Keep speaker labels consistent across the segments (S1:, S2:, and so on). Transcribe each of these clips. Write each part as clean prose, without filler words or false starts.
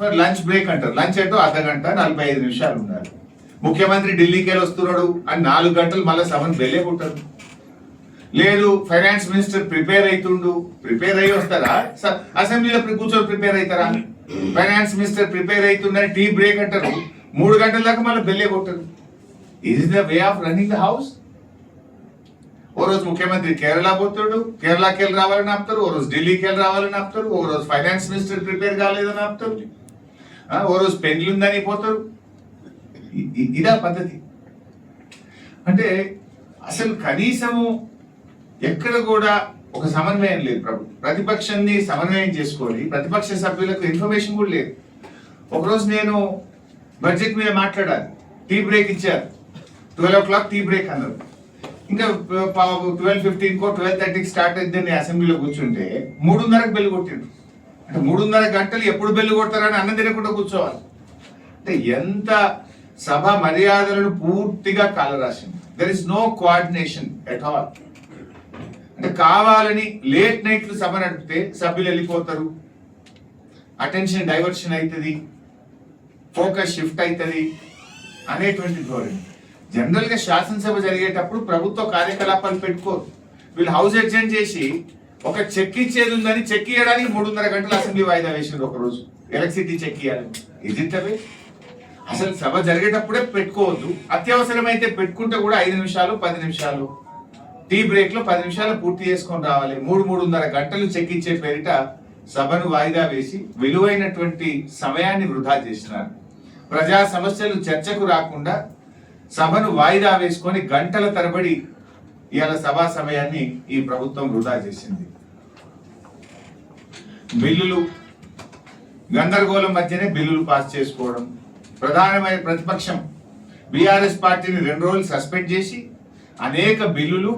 S1: For lunch break అంటారు. Lunch అంటే అర్ధగంట 45 నిమిషాలు ఉండాలి. ముఖ్యమంత్రి ఢిల్లీకి వెళ్ళి వస్తున్నాడు అని 4 గంటలు మళ్ళీ సభను బెల్లే కొట్టారు. లేదు ఫైనాన్స్ మినిస్టర్ ప్రిపేర్ అయ్యి వస్తారా? అసెంబ్లీలో కూర్చొని ప్రిపేర్ అవుతారా? ఫైనాన్స్ మినిస్టర్ ప్రిపేర్ అవుతుందని టీ బ్రేక్ అంటారు, 3 గంటల దాకా మళ్ళీ బెల్లే కొట్టారు. Is the way of running the house? ఓ రోజు ముఖ్యమంత్రి కేరళ పోతాడు, కేరళకి వెళ్ళి రావాలని ఆపుతారు. ఓ రోజు ఢిల్లీకి వెళ్ళి రావాలని ఆపుతారు. ఓ రోజు ఫైనాన్స్ మినిస్టర్ ప్రిపేర్ కాలేదని ఆపుతారు. ఓ రోజు పెళ్లి ఉందని పోతారు. ఇదా పద్ధతి? అంటే అసలు కనీసము ఎక్కడ కూడా ఒక సమన్వయం లేదు. ప్రతిపక్షాన్ని సమన్వయం చేసుకొని ప్రతిపక్ష సభ్యులకు ఇన్ఫర్మేషన్ కూడా లేదు. ఒకరోజు నేను బడ్జెట్ మీద మాట్లాడాలి, టీ బ్రేక్ ఇచ్చారు. 12 o'clock టీ బ్రేక్ అన్నారు. ఇంకా 12:15కో 12:30కి స్టార్ట్ అయితే అసెంబ్లీలో కూర్చుంటే 3:30కి బెల్లు కొట్టిండు. అంటే 3:30 గంటలు ఎప్పుడు బెల్లు కొడతారని అన్నం తినకుండా కూర్చోవాలి. అంటే ఎంత సభ మర్యాదలను పూర్తిగా కాలరాసింది. There is no coordination at all. అంటే కావాలని లేట్ నైట్లు సభ నడిపితే సభ్యులు వెళ్ళిపోతారు, అటెన్షన్ డైవర్షన్ అవుతుంది, ఫోకస్ షిఫ్ట్ అవుతుంది అనేటువంటి ధోరణి. జనరల్ గా శాసనసభ జరిగేటప్పుడు ప్రభుత్వ కార్యకలాపాలు పెట్టుకోరు. వీళ్ళు హౌస్ అడ్జెంట్ చేసి ఒక చెక్ ఇచ్చేది ఉందని చెక్ ఇవ్వడానికి 3:30 గంటలు అసెంబ్లీ వాయిదా వేసింది. ఒక రోజు ఎలక్ట్రిసిటీ చెక్ ఇవ్వాలి. ఇది అసలు సభ జరిగేటప్పుడే పెట్టుకోవద్దు. అత్యవసరమైతే పెట్టుకుంటే కూడా 5 నిమిషాలు 10 నిమిషాలు టీ బ్రేక్ లో 10 నిమిషాలు పూర్తి చేసుకొని రావాలి. 3-3:30 గంటలు చెక్ ఇచ్చే పేరిట సభను వాయిదా వేసి విలువైనటువంటి సమయాన్ని వృధా చేసినారు. ప్రజా సమస్యలు చర్చకు రాకుండా సభను వాయిదా వేసుకొని గంటల తరబడి ఇవాళ సభా సమయాన్ని ఈ ప్రభుత్వం వృధా చేసింది. బిల్లులు గందరగోళం మధ్యనే బిల్లులు పాస్ చేసుకోవడం. ప్రధానమైన ప్రతిపక్షం బీఆర్ఎస్ పార్టీని 2 రోజులు సస్పెండ్ చేసి అనేక బిల్లులు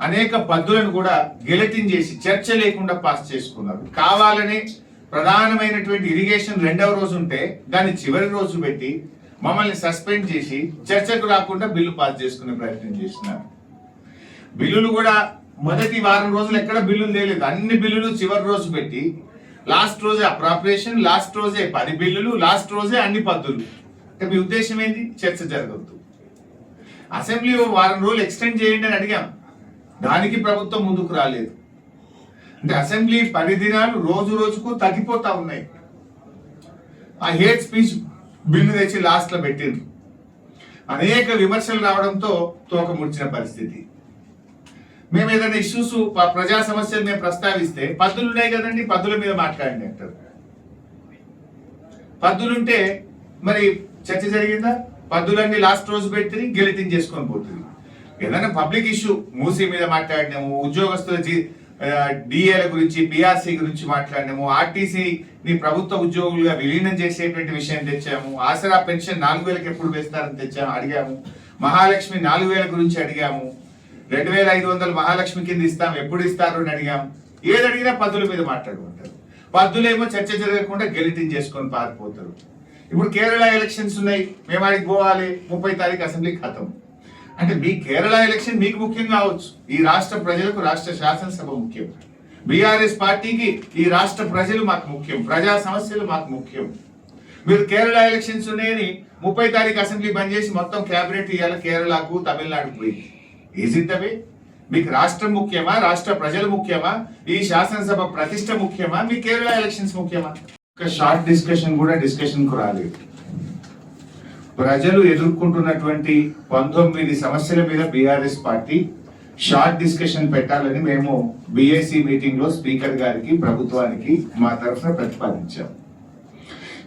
S1: అనేక పద్దులను కూడా గెలటిన్ చేసి చర్చ లేకుండా పాస్ చేసుకున్నారు. కావాలనే ప్రధానమైనటువంటి ఇరిగేషన్ 2వ రోజు ఉంటే దాన్ని చివరి రోజు పెట్టి మమ్మల్ని సస్పెండ్ చేసి చర్చకు రాకుండా బిల్లు పాస్ చేసుకునే ప్రయత్నం చేస్తున్నారు. బిల్లులు కూడా మొదటి వారం రోజులు ఎక్కడ బిల్లులు తేలేదు. అన్ని బిల్లులు చివరి రోజు పెట్టి లాస్ట్ రోజే అప్రాప్రియేషన్, లాస్ట్ రోజే 10 బిల్లులు, లాస్ట్ రోజే అన్ని పద్దులు. అంటే మీ ఉద్దేశం ఏంటి? చర్చ జరగద్దు. అసెంబ్లీ వారం రోజులు ఎక్స్టెండ్ చేయండి అని అడిగాం, దానికి ప్రభుత్వం ముందుకు రాలేదు. అంటే అసెంబ్లీ 10 దినాలు రోజు రోజుకు తగ్గిపోతా ఉన్నాయి. ఆ హేట్ స్పీచ్ బిల్లు తెచ్చి లాస్ట్ లో పెట్టిండ్రు. అనేక విమర్శలు రావడంతో తోక ముడిచిన పరిస్థితి. మేము ఏదైనా ఇష్యూస్ ప్రజా సమస్యలు మేము ప్రస్తావిస్తే పద్దులు ఉన్నాయి కదండి, పద్దుల మీద మాట్లాడండి అంటారు. పద్దులుంటే మరి చర్చ జరిగిందా? పద్దులన్నీ లాస్ట్ రోజు పెట్టి గెలిటింగ్ చేసుకొని పోతుంది. ఏదైనా పబ్లిక్ ఇష్యూ మూసీ మీద మాట్లాడినాము, ఉద్యోగస్తుల డిఏల గురించి, పిఆర్సీ గురించి మాట్లాడినాము, ఆర్టీసీని ప్రభుత్వ ఉద్యోగులుగా విలీనం చేసేటువంటి విషయం తెచ్చాము, ఆసరా పెన్షన్ 4,000కి ఎప్పుడు వేస్తారని అడిగాము, మహాలక్ష్మి 4,000 గురించి అడిగాము, 2,500 మహాలక్ష్మి కింద ఇస్తాం, ఎప్పుడు ఇస్తారు అని అడిగాము. ఏది అడిగినా పద్దుల మీద మాట్లాడుకుంటారు. పద్దులేమో చర్చ జరగకుండా గెలిటింగ్ చేసుకొని పారిపోతారు. ఇప్పుడు కేరళ ఎలక్షన్స్ ఉన్నాయి, మేము ఆడికి పోవాలి, 30వ తారీఖు అసెంబ్లీ ఖతం. అంటే మీ కేరళ ఎలక్షన్ మీకు ముఖ్యం కావచ్చు, ఈ రాష్ట్ర ప్రజలకు రాష్ట్ర శాసనసభ ముఖ్యం. బీఆర్ఎస్ పార్టీకి ఈ రాష్ట్ర ప్రజలు మాకు ముఖ్యం, ప్రజా సమస్యలు మాకు ముఖ్యం. మీరు కేరళ ఎలక్షన్స్ ఉన్నాయని 30వ తారీఖు అసెంబ్లీ బంద్ చేసి మొత్తం క్యాబినెట్ ఇవాళ కేరళకు తమిళనాడుకు పోయింది. Is it the way? మీకు రాష్ట్రం ముఖ్యమా, రాష్ట్ర ప్రజలు ముఖ్యమా, ఈ శాసనసభ ప్రతిష్ట ముఖ్యమా, మీ కేరళ ఎలక్షన్స్ ముఖ్యమా? ఒక షార్ట్ డిస్కషన్ కూడా డిస్కషన్ కు రాలేదు. ప్రజలు ఎదుర్కొంటున్నటువంటి 19 సమస్యల మీద బీఆర్ఎస్ పార్టీ షార్ట్ డిస్కషన్ పెట్టాలని మేము బీఏసీ మీటింగ్ లో స్పీకర్ గారికి, ప్రభుత్వానికి మా తరఫున ప్రతిపాదించాం.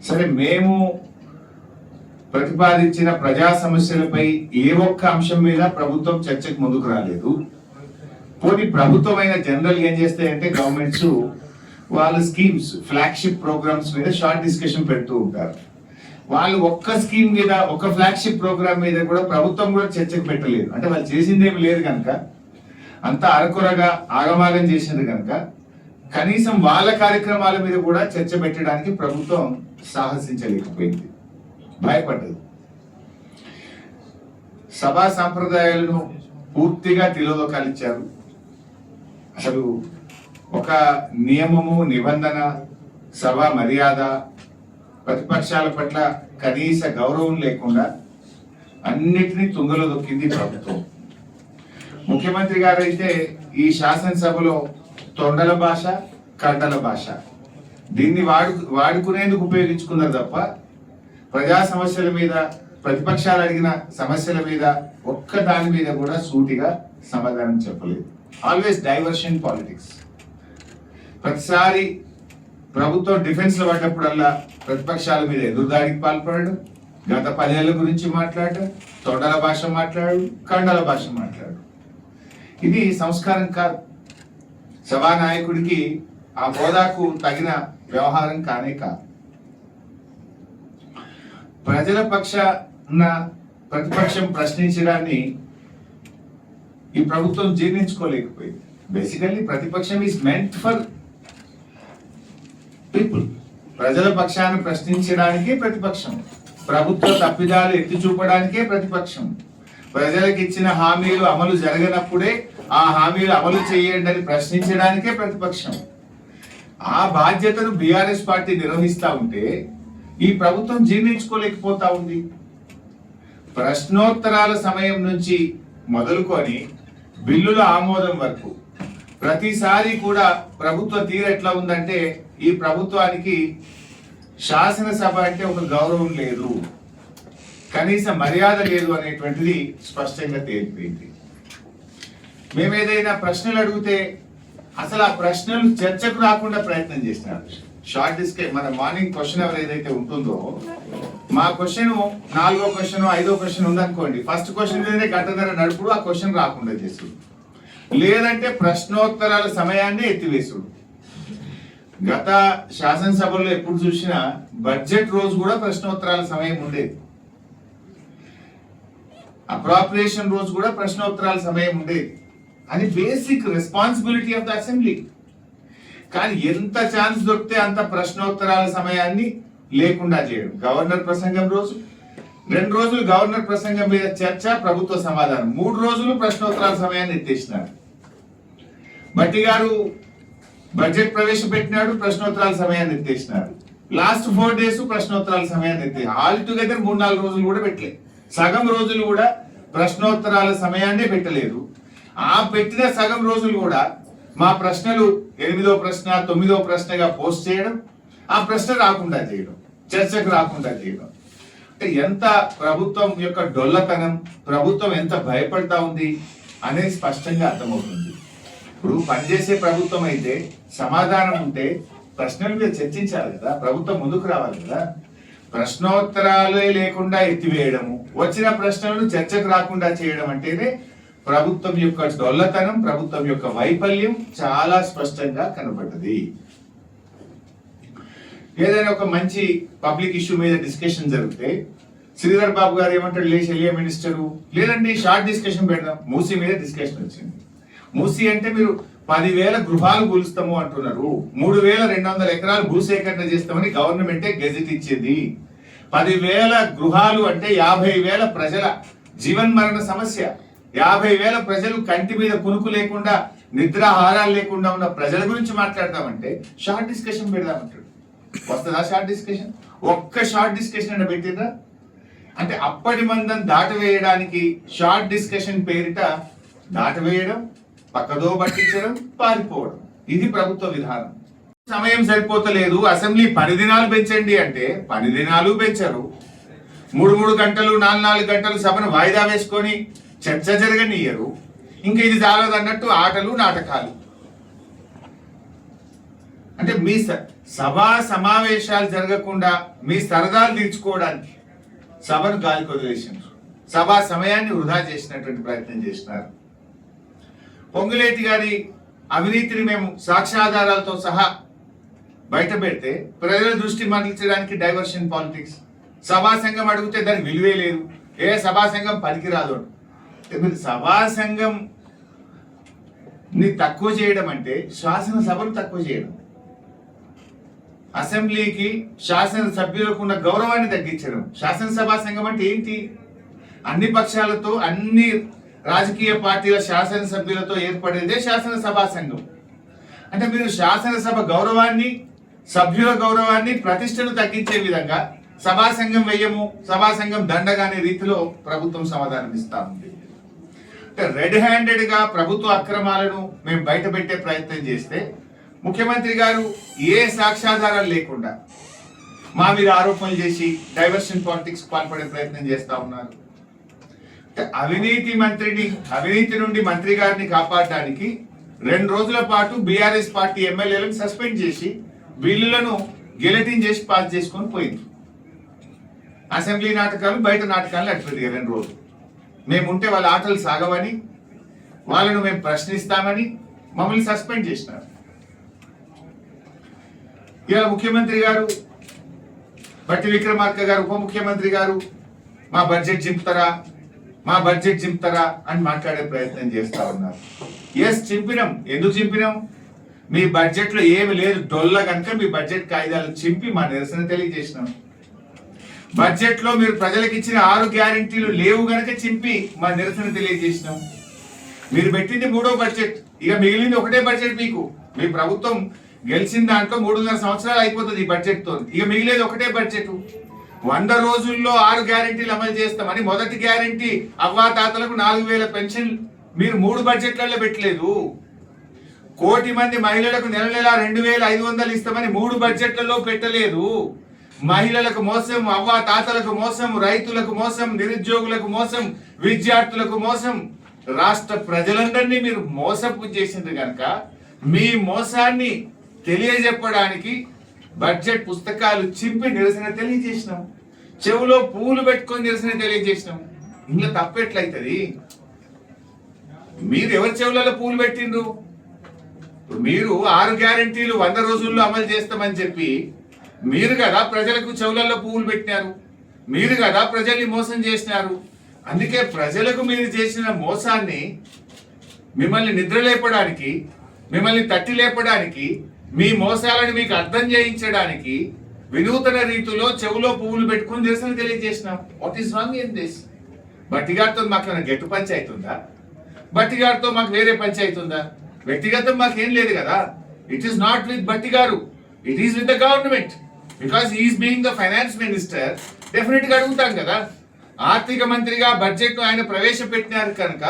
S1: సరే, మేము ప్రతిపాదించిన ప్రజా సమస్యలపై ఏ ఒక్క అంశం మీద ప్రభుత్వం చర్చకు ముందుకు రాలేదు. పోనీ ప్రభుత్వమైన జనరల్ ఏం చేస్తాయంటే గవర్నమెంట్స్ వాళ్ళ స్కీమ్స్, ఫ్లాగ్షిప్ ప్రోగ్రామ్స్ మీద షార్ట్ డిస్కషన్ పెడుతూ ఉంటారు. వాళ్ళు ఒక్క స్కీమ్ మీద, ఒక ఫ్లాగ్షిప్ ప్రోగ్రామ్ మీద కూడా ప్రభుత్వం కూడా చర్చకు పెట్టలేదు. అంటే వాళ్ళు చేసిందేమి లేదు కనుక, అంతా అరకొరగా ఆగమాగం చేసింది కనుక కనీసం వాళ్ళ కార్యక్రమాల మీద కూడా చర్చ పెట్టడానికి ప్రభుత్వం సాహసించలేకపోయింది, భయపడ్డది. సభా సాంప్రదాయాలను పూర్తిగా తిలోదకాలిచ్చారు. అసలు ఒక నియమము, నిబంధన, సభా మర్యాద, ప్రతిపక్షాల పట్ల కనీస గౌరవం లేకుండా అన్నిటినీ తుంగలో దొక్కింది ప్రభుత్వం. ముఖ్యమంత్రి గారు అయితే ఈ శాసనసభలో తొండల భాష, కండల భాష దీన్ని వాడుకునేందుకు ఉపయోగించుకున్నారు తప్ప ప్రజా సమస్యల మీద, ప్రతిపక్షాలు అడిగిన సమస్యల మీద ఒక్క దాని మీద కూడా సూటిగా సమాధానం చెప్పలేదు. Always diversion politics. ప్రతిసారి ప్రభుత్వం డిఫెన్స్ లో పడ్డప్పుడల్లా ప్రతిపక్షాల మీద ఎదురుదాడికి పాల్పడడం, గత 10 ఏళ్ల గురించి మాట్లాడడం, తొండల భాష మాట్లాడు, కండల భాష మాట్లాడు. ఇది సంస్కారం కాదు. సభానాయకుడికి ఆ హోదాకు తగిన వ్యవహారం కానే కాదు. ప్రజల పక్షాన ప్రతిపక్షం ప్రశ్నించడాన్ని ఈ ప్రభుత్వం జీర్ణించుకోలేకపోయింది. బేసికల్లీ ప్రతిపక్షం ఈజ్ మెంట్ ఫర్ పీపుల్. ప్రజల పక్షాన్ని ప్రశ్నించడానికే ప్రతిపక్షం. ప్రభుత్వ తప్పిదాలు ఎత్తి చూపడానికే ప్రతిపక్షం. ప్రజలకు ఇచ్చిన హామీలు అమలు జరగనప్పుడే ఆ హామీలు అమలు చేయండి అని ప్రశ్నించడానికే ప్రతిపక్షం. ఆ బాధ్యతను బీఆర్ఎస్ పార్టీ నిర్వహిస్తా ఉంటే ఈ ప్రభుత్వం జీర్ణించుకోలేకపోతా ఉంది. ప్రశ్నోత్తరాల సమయం నుంచి మొదలుకొని బిల్లుల ఆమోదం వరకు ప్రతిసారి కూడా ప్రభుత్వ తీరు ఎట్లా ఉందంటే ఈ ప్రభుత్వానికి శాసనసభ అంటే ఒక గౌరవం లేదు, కనీస మర్యాద లేదు అనేటువంటిది స్పష్టంగా తేలిపోయింది. మేము ఏదైనా ప్రశ్నలు అడిగితే అసలు ఆ ప్రశ్నలు చర్చకు రాకుండా ప్రయత్నం చేస్తున్నారు. షార్ట్ డిస్కస్ మన మార్నింగ్ క్వశ్చన్ అవర్ ఏదైతే ఉంటుందో మా క్వశ్చన్ 4వ క్వశ్చన్ 5వ క్వశ్చన్ ఉందనుకోండి, ఫస్ట్ క్వశ్చన్ మీదనే గంటన్నర నడుపుడు, ఆ క్వశ్చన్ రాకుండా చేసుడు, లేదంటే ప్రశ్నోత్తరాల సమయాన్ని ఎత్తివేసుడు. గత శాసనసభలో ఎప్పుడు చూసినా బడ్జెట్ రోజు కూడా ప్రశ్నోత్తరాల సమయం ఉండేది, అప్రాప్రియేషన్ రోజు కూడా ప్రశ్నోత్తరాల సమయం ఉండేది. అది basic responsibility of the assembly. కానీ ఎంత ఛాన్స్ దొరికితే అంత ప్రశ్నోత్తరాల సమయాన్ని లేకుండా చేయడం. గవర్నర్ ప్రసంగం రోజు 2 రోజులు గవర్నర్ ప్రసంగం మీద చర్చ, ప్రభుత్వ సమాధానం, 3 రోజులు ప్రశ్నోత్తరాల సమయాన్ని ఎత్తేసినారు. భట్టి గారు బడ్జెట్ ప్రవేశపెట్టినాడు, ప్రశ్నోత్తరాల సమయాన్ని ఎత్తేసినారు. లాస్ట్ 4 days ప్రశ్నోత్తరాల సమయాన్ని ఎత్తే ఆల్ టుగెదర్ 3-4 రోజులు కూడా పెట్టలేదు. సగం రోజులు కూడా ప్రశ్నోత్తరాల సమయాన్ని పెట్టలేదు. ఆ పెట్టిన సగం రోజులు కూడా మా ప్రశ్నలు 8వ ప్రశ్న 9వ ప్రశ్నగా పోస్ట్ చేయడం, ఆ ప్రశ్న రాకుండా చేయడం, చర్చకు రాకుండా చేయడం. అంటే ఎంత ప్రభుత్వం యొక్క డొల్లతనం, ప్రభుత్వం ఎంత భయపడతా ఉంది అనేది స్పష్టంగా అర్థమవుతుంది. ఇప్పుడు పనిచేసే ప్రభుత్వం అయితే సమాధానం ఉంటే ప్రశ్నల మీద చర్చించాలి కదా, ప్రభుత్వం ముందుకు రావాలి కదా. ప్రశ్నోత్తరాలే లేకుండా ఎత్తివేయడము, వచ్చిన ప్రశ్నలను చర్చకు రాకుండా చేయడం అంటేనే ప్రభుత్వం యొక్క డొల్లతనం, ప్రభుత్వం యొక్క వైఫల్యం చాలా స్పష్టంగా కనబడ్డది. ఏదైనా ఒక మంచి పబ్లిక్ ఇష్యూ మీద డిస్కషన్ జరిగితే శ్రీధర్ బాబు గారు ఏమంటాడు, లేచి వెళ్ళే మినిస్టరు, లేదండి షార్ట్ డిస్కషన్ పెడదాం. మూసీ మీద డిస్కషన్ వచ్చింది. మూసీ అంటే మీరు 10,000 గృహాలు కూలుస్తాము అంటున్నారు, 3,200 ఎకరాలు భూసేకరణ చేస్తామని గవర్నమెంటే గెజెట్ ఇచ్చింది. 10,000 గృహాలు అంటే 50,000 ప్రజల జీవన్మరణ సమస్య. 50,000 ప్రజలు కంటి మీద కునుకు లేకుండా, నిద్రాహారాలు లేకుండా ఉన్న ప్రజల గురించి మాట్లాడదామంటే షార్ట్ డిస్కషన్ పెడదామంటాడు. వస్తుందా షార్ట్ డిస్కషన్? ఒక్క షార్ట్ డిస్కషన్ అని పెట్టిందా? అంటే అప్పటి మందం దాటవేయడానికి షార్ట్ డిస్కషన్ పేరిట దాటవేయడం, పక్కదో పట్టించడం, పారిపోవడం, ఇది ప్రభుత్వ విధానం. సమయం సరిపోతలేదు, అసెంబ్లీ 10 దినాలు పెంచండి అంటే 10 దినాలు పెంచరు. 3 గంటలు 4 గంటలు సభను వాయిదా వేసుకొని చర్చ జరగనియ్యరు. ఇంకా ఇది చాలదు అన్నట్టు ఆటలు నాటకాలు. అంటే మీ సభా సమావేశాలు జరగకుండా మీ సరదాలు తీర్చుకోవడానికి సభను గాలికి వదిలేసినారు. సభా సమయాన్ని వృధా చేసినటువంటి ప్రయత్నం చేసినారు. పొంగులేటి గారి అవినీతిని మేము సాక్ష్యాధారాలతో సహా బయట పెడితే ప్రజల దృష్టి మరల్చడానికి డైవర్షన్ పాలిటిక్స్. సభా సంఘం అడిగితే దాని విలువే లేదు, ఏ సభా సంఘం పనికిరాదు. మీరు సభా సంఘం ని తక్కువ చేయడం అంటే శాసనసభను తక్కువ చేయడం, అసెంబ్లీకి శాసనసభ్యులకు ఉన్న గౌరవాన్ని తగ్గించడం. శాసనసభా సంఘం అంటే ఏంటి? అన్ని పక్షాలతో, అన్ని రాజకీయ పార్టీల శాసనసభ్యులతో ఏర్పడేదే శాసనసభా సంఘం. అంటే మీరు శాసనసభ గౌరవాన్ని సభ్యుల గౌరవాన్ని ప్రతిష్టను తగ్గించే విధంగా సభా సంఘం వ్యయము సభా సంఘం దండగా అనే రీతిలో ప్రభుత్వం సమాధానం ఇస్తా ఉంది. రెడ్ హ్యాండెడ్ గా ప్రభుత్వ అక్రమాలను మేము బయట పెట్టే ప్రయత్నం చేస్తే ముఖ్యమంత్రి గారు ఏ సాక్ష్యాధారాలు లేకుండా మా మీద ఆరోపణలు చేసి డైవర్షన్ పాలిటిక్స్ పాల్పడే ప్రయత్నం చేస్తా ఉన్నారు. అవినీతి నుండి మంత్రి గారిని కాపాడడానికి 2 రోజుల పాటు బీఆర్ఎస్ పార్టీ ఎమ్మెల్యేలను సస్పెండ్ చేసి బిల్లులను గెలటిన్ చేసి పాస్ చేసుకొని పోయింది. అసెంబ్లీ నాటకాలు బయట నాటకాలు నడిపేది 2 రోజులు. మేముంటే వాళ్ళ ఆటలు సాగవని వాళ్ళను మేము ప్రశ్నిస్తామని మమ్మల్ని సస్పెండ్ చేసినారు. ఇలా ముఖ్యమంత్రి గారు బట్టి విక్రమార్క గారు ఉప ముఖ్యమంత్రి గారు మా బడ్జెట్ చింపుతారా అని మాట్లాడే ప్రయత్నం చేస్తా ఉన్నారు. ఎస్, చింపినాం. ఎందుకు చింపినాం? మీ బడ్జెట్ లో ఏమి లేదు డొల్ల కనుక మీ బడ్జెట్ కాయిదాలు చింపి మా నిరసన తెలియజేసినాం. బడ్జెట్ లో మీరు ప్రజలకు ఇచ్చిన 6 గ్యారెంటీలు లేవు గనక చింపి మా నిరసన తెలియజేసినాం. మీరు పెట్టింది 3వ బడ్జెట్, ఇక మిగిలింది 1టే బడ్జెట్. మీకు మీ ప్రభుత్వం గెలిచిన దాంట్లో 3.5 సంవత్సరాలు అయిపోతుంది ఈ బడ్జెట్ తో. ఇక మిగిలేదు 1టే బడ్జెట్. 100 రోజుల్లో 6 గ్యారెంటీలు అమలు చేస్తామని మొదటి గ్యారెంటీ అవ్వాతాతలకు 4,000 పెన్షన్ మీరు 3 బడ్జెట్లలో పెట్టలేదు. 1 కోటి మంది మహిళలకు నెల 2,500 ఇస్తామని 3 బడ్జెట్లలో పెట్టలేదు. మహిళలకు మోసం, అవ్వాతాతలకు మోసం, రైతులకు మోసం, నిరుద్యోగులకు మోసం, విద్యార్థులకు మోసం, రాష్ట్ర ప్రజలందరినీ మీరు మోసపు చేసింది కనుక మీ మోసాన్ని తెలియజెప్పడానికి బడ్జెట్ పుస్తకాలు చింపి నిరసన తెలియజేసినాం. చెవులో పూలు పెట్టుకొని నిరసన తెలియజేసినాం. ఇంట్లో తప్పెట్లయితుంది? మీరు ఎవరి చెవులలో పూలు పెట్టిండ్రు? మీరు 6 గ్యారెంటీలు 100 రోజుల్లో అమలు చేస్తామని చెప్పి మీరు కదా ప్రజలకు చెవులలో పువ్వులు పెట్టినారు. మీరు కదా ప్రజల్ని మోసం చేసినారు. అందుకే ప్రజలకు మీరు చేసిన మోసాన్ని మిమ్మల్ని నిద్రలేపడానికి, మిమ్మల్ని తట్టి లేపడానికి, మీ మోసాలను మీకు అర్థం చేయించడానికి వినూతన రీతిలో చెవులో పువ్వులు పెట్టుకుని నిరసన తెలియజేసినాం. What is wrong in this? Bhatti గారితో మాకు గెట్టు పంచాయతీ ఉందా? బట్టి గారితో మాకు వేరే పంచాయతీ ఉందా? వ్యక్తిగతం మాకేం లేదు కదా. ఇట్ ఈస్ నాట్ విత్ బట్టి గారు, it is with the government. Because is being the finance minister, definite గా అడుగుతాం కదా. ఆర్థిక మంత్రిగా బడ్జెట్ ను ఆయన ప్రవేశపెట్టినారు కనుక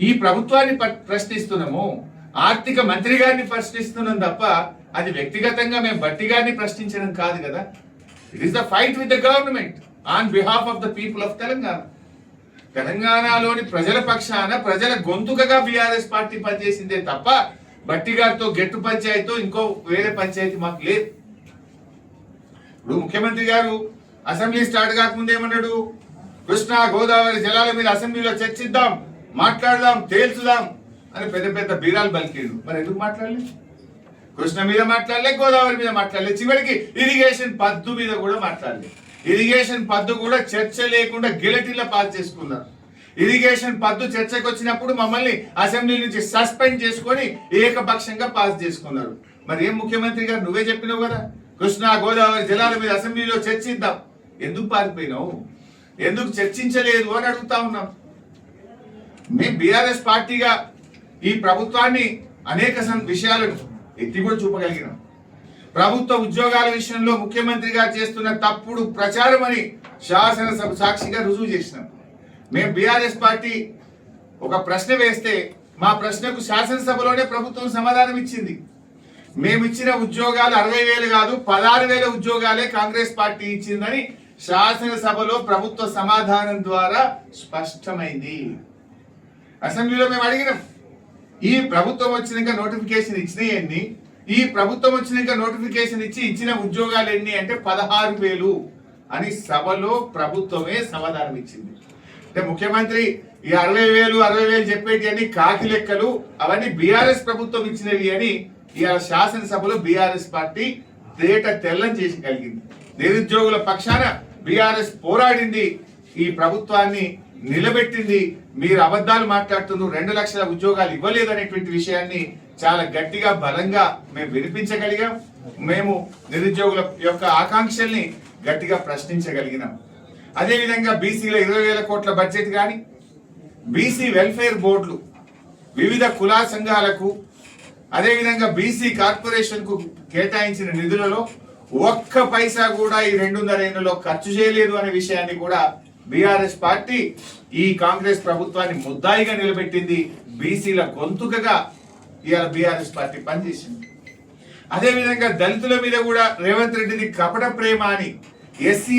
S1: ఈ ప్రభుత్వాన్ని ప్రశ్నిస్తున్నాము, ఆర్థిక మంత్రి గారిని ప్రశ్నిస్తున్నాం తప్ప అది వ్యక్తిగతంగా మేము బట్టి గారిని ప్రశ్నించడం కాదు కదా. It is the fight with the government on behalf of the people of Telangana. తెలంగాణలోని ప్రజల పక్షాన ప్రజల గొంతుకగా బీఆర్ఎస్ పార్టీ పనిచేసిందే తప్ప బట్టి గారితో గెట్టు పంచాయతీతో ఇంకో వేరే పంచాయతీ మాకు లేదు. ఇప్పుడు ముఖ్యమంత్రి గారు అసెంబ్లీ స్టార్ట్ కాకముందు ఏమన్నాడు? కృష్ణా గోదావరి జలాల మీద అసెంబ్లీలో చర్చిద్దాం, మాట్లాడదాం, తేల్చుదాం అని పెద్ద పెద్ద బీరాలు బలికేడు. మరి ఎందుకు మాట్లాడలేదు? కృష్ణ మీద మాట్లాడలే, గోదావరి మీద మాట్లాడలేదు, చివరికి ఇరిగేషన్ పద్దు మీద కూడా మాట్లాడలేదు. ఇరిగేషన్ పద్దు కూడా చర్చ లేకుండా గిలటిలో పాస్ చేసుకున్నారు. ఇరిగేషన్ పద్దు చర్చకు వచ్చినప్పుడు మమ్మల్ని అసెంబ్లీ నుంచి సస్పెండ్ చేసుకొని ఏకపక్షంగా పాస్ చేసుకున్నారు. మరి ఏం ముఖ్యమంత్రి గారు, నువ్వే చెప్పినావు కదా కృష్ణా గోదావరి జలాల మీద అసెంబ్లీలో చర్చిద్దాం, ఎందుకు పారిపోయినావు? ఎందుకు చర్చించలేదు అని అడుగుతా ఉన్నాం. మేము బీఆర్ఎస్ పార్టీగా ఈ ప్రభుత్వాన్ని అనేక విషయాలను ఎత్తి కూడా చూపగలిగినాం. ప్రభుత్వ ఉద్యోగాల విషయంలో ముఖ్యమంత్రి గారు చేస్తున్న తప్పుడు ప్రచారం అని శాసనసభ సాక్షిగా రుజువు చేసినాం. మేము బీఆర్ఎస్ పార్టీ ఒక ప్రశ్న వేస్తే మా ప్రశ్నకు శాసనసభలోనే ప్రభుత్వం సమాధానం ఇచ్చింది. మేము ఇచ్చిన ఉద్యోగాలు 60,000 కాదు 16,000 ఉద్యోగాలే కాంగ్రెస్ పార్టీ ఇచ్చిందని శాసనసభలో ప్రభుత్వ సమాధానం ద్వారా స్పష్టమైంది. అసెంబ్లీలో మేము అడిగినాం, ఈ ప్రభుత్వం వచ్చినాక నోటిఫికేషన్ ఇచ్చినాయి, ఈ ప్రభుత్వం వచ్చినాక నోటిఫికేషన్ ఇచ్చిన ఉద్యోగాలు ఎన్ని అంటే 16,000 అని సభలో ప్రభుత్వమే సమాధానం ఇచ్చింది. అంటే ముఖ్యమంత్రి ఈ 60,000 చెప్పేటి అన్ని కాకి లెక్కలు, అవన్నీ బీఆర్ఎస్ ప్రభుత్వం ఇచ్చినవి అని ఇవాళ శాసనసభలో బీఆర్ఎస్ పార్టీ తేట తెల్లం చేసి కలిగింది. నిరుద్యోగుల పక్షాన బీఆర్ఎస్ పోరాడింది, ఈ ప్రభుత్వాన్ని నిలబెట్టింది. మీరు అబద్ధాలు మాట్లాడుతున్నారు, 2 లక్షల ఉద్యోగాలు ఇవ్వలేదు అనేటువంటి విషయాన్ని చాలా గట్టిగా బలంగా మేము వినిపించగలిగాం. మేము నిరుద్యోగుల యొక్క ఆకాంక్షల్ని గట్టిగా ప్రశ్నించగలిగినాం. అదేవిధంగా బీసీల 20,000 కోట్ల బడ్జెట్ కానీ, బీసీ వెల్ఫేర్ బోర్డులు, వివిధ కుల సంఘాలకు అదేవిధంగా బీసీ కార్పొరేషన్ కు కేటాయించిన నిధులలో ఒక్క పైసా కూడా ఈ 2.5 ఏళ్లలో ఖర్చు చేయలేదు అనే విషయాన్ని కూడా బీఆర్ఎస్ పార్టీ ఈ కాంగ్రెస్ ప్రభుత్వాన్ని ముద్దాయిగా నిలబెట్టింది. బీసీల గొంతుకగా ఇవాళ బీఆర్ఎస్ పార్టీ పనిచేసింది. అదేవిధంగా దళితుల మీద కూడా రేవంత్ రెడ్డిది కపట ప్రేమ అని ఎస్సీ